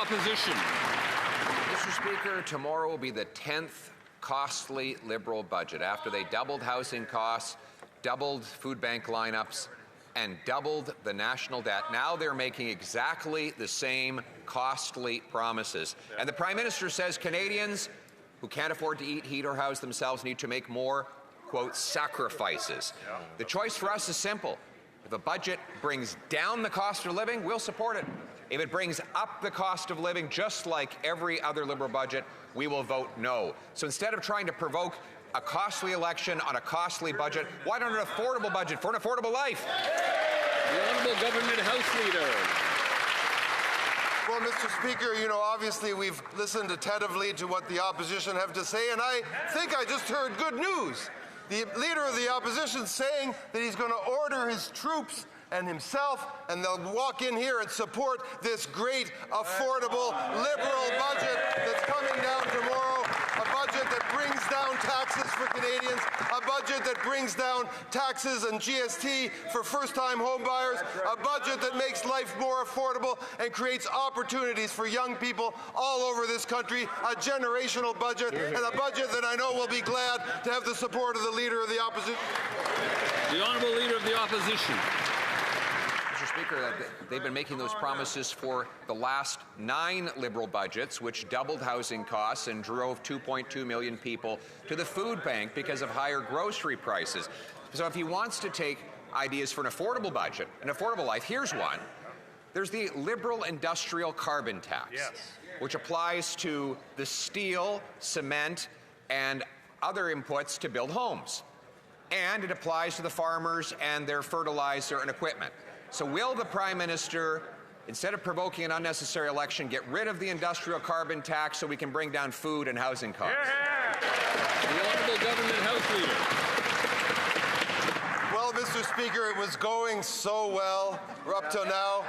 Opposition. Mr. Speaker, tomorrow will be the 10th costly Liberal budget after they doubled housing costs, doubled food bank lineups, and doubled the national debt. Now they're making exactly the same costly promises. And the Prime Minister says Canadians who can't afford to eat, heat, or house themselves need to make more, quote, sacrifices. The choice for us is simple. If a budget brings down the cost of living, we'll support it. If it brings up the cost of living, just like every other Liberal budget, we will vote no. So instead of trying to provoke a costly election on a costly budget, why not an affordable budget for an affordable life? The Honourable Government House Leader. Well, Mr. Speaker, you know, obviously we've listened attentively to what the opposition have to say, and I think I just heard good news. The Leader of the Opposition saying that he's going to order his troops and himself, and they'll walk in here and support this great, affordable, Liberal budget that's coming down tomorrow, a budget that brings down taxes for Canadians, a budget that brings down taxes and GST for first-time homebuyers, a budget that makes life more affordable and creates opportunities for young people all over this country, a generational budget, and a budget that I know will be glad to have the support of the Leader of the Opposition. The Honourable Leader of the Opposition. Mr. Speaker, they've been making those promises for the last 9 Liberal budgets, which doubled housing costs and drove 2.2 million people to the food bank because of higher grocery prices. So if he wants to take ideas for an affordable budget, an affordable life, here's one. There's the Liberal industrial carbon tax, which applies to the steel, cement, and other inputs to build homes. And it applies to the farmers and their fertilizer and equipment. So will the Prime Minister, instead of provoking an unnecessary election, get rid of the industrial carbon tax so we can bring down food and housing costs? The Honourable Government House Leader. Well, Mr. Speaker, it was going so well up till now.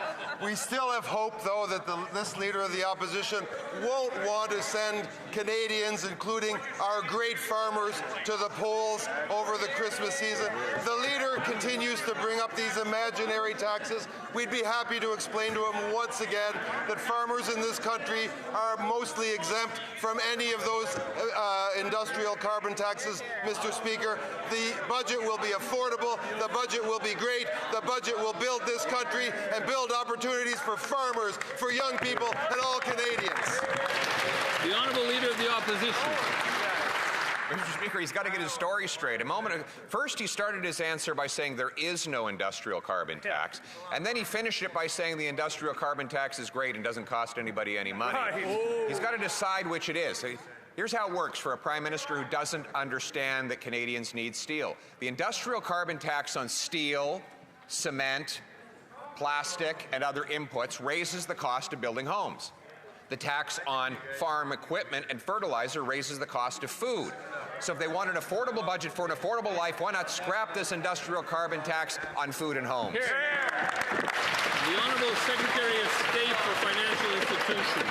We still have hope, though, that this Leader of the Opposition won't want to send Canadians, including our great farmers, to the polls over the Christmas season. The Leader continues to bring up these imaginary taxes. We'd be happy to explain to him once again that farmers in this country are mostly exempt from any of those industrial carbon taxes, Mr. Speaker. The budget will be affordable. The budget will be great. The budget will build this country and build opportunities for farmers, for young people, and all Canadians. The Honourable Leader of the Opposition. Mr. Speaker, he's got to get his story straight. First, he started his answer by saying there is no industrial carbon tax, and then he finished it by saying the industrial carbon tax is great and doesn't cost anybody any money. He's got to decide which it is. Here's how it works for a Prime Minister who doesn't understand that Canadians need steel. The industrial carbon tax on steel, cement, plastic, and other inputs raises the cost of building homes. The tax on farm equipment and fertilizer raises the cost of food. So if they want an affordable budget for an affordable life, why not scrap this industrial carbon tax on food and homes? The Honourable Secretary of State for Financial Institutions.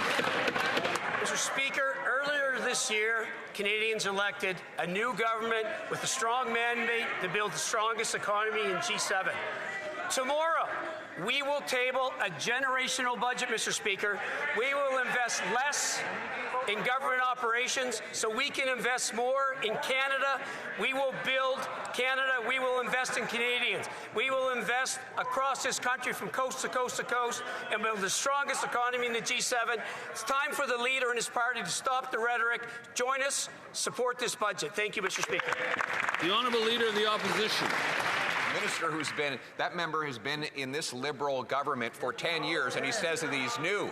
Mr. Speaker, earlier this year, Canadians elected a new government with a strong mandate to build the strongest economy in G7. Tomorrow, we will table a generational budget, Mr. Speaker. We will invest less in government operations so we can invest more in Canada. We will build Canada. We will invest in Canadians. We will invest across this country from coast to coast to coast and build the strongest economy in the G7. It's time for the Leader and his party to stop the rhetoric. Join us. Support this budget. Thank you, Mr. Speaker. The Honourable Leader of the Opposition. That member has been in this Liberal government for 10 years, and he says that he's new,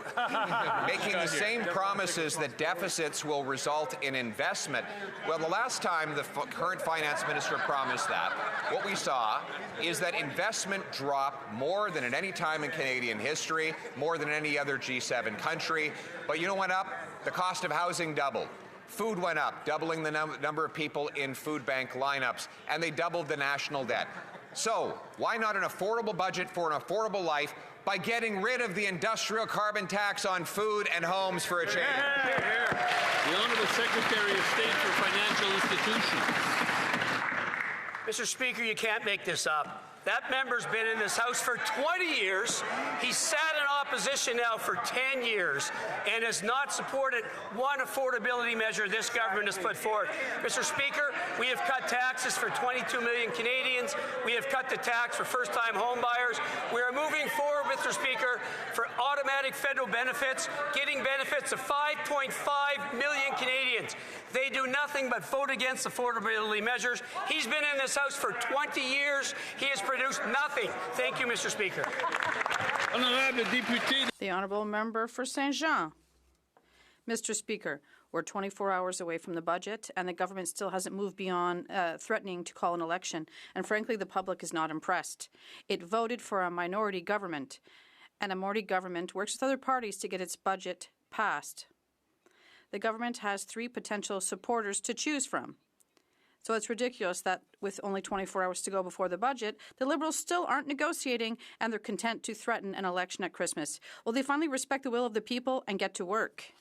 making the same promises that deficits will result in investment. Well, the last time the current finance minister promised that, what we saw is that investment dropped more than at any time in Canadian history, more than any other G7 country. But you know what went up? The cost of housing doubled. Food went up, doubling the number of people in food bank lineups, and they doubled the national debt. So, why not an affordable budget for an affordable life by getting rid of the industrial carbon tax on food and homes for a change? The Honourable Secretary of State for Financial Institutions. Mr. Speaker, you can't make this up. That member's been in this House for 20 years. He sat in opposition now for 10 years and has not supported one affordability measure this government has put forward. Mr. Speaker, we have cut taxes for 22 million Canadians. We have cut the tax for first-time home buyers. We are moving forward, Mr. Speaker, for automatic federal benefits, getting benefits of 5.5 million Canadians. They do nothing but vote against affordability measures. He's been in this House for 20 years. He has produced nothing. Thank you, Mr. Speaker. The honourable member for Saint Jean. Mr. Speaker, we're 24 hours away from the budget, and the government still hasn't moved beyond threatening to call an election. And frankly, the public is not impressed. It voted for a minority government, and a minority government works with other parties to get its budget passed. The government has 3 potential supporters to choose from. So it's ridiculous that with only 24 hours to go before the budget, the Liberals still aren't negotiating and they're content to threaten an election at Christmas. Will they finally respect the will of the people and get to work?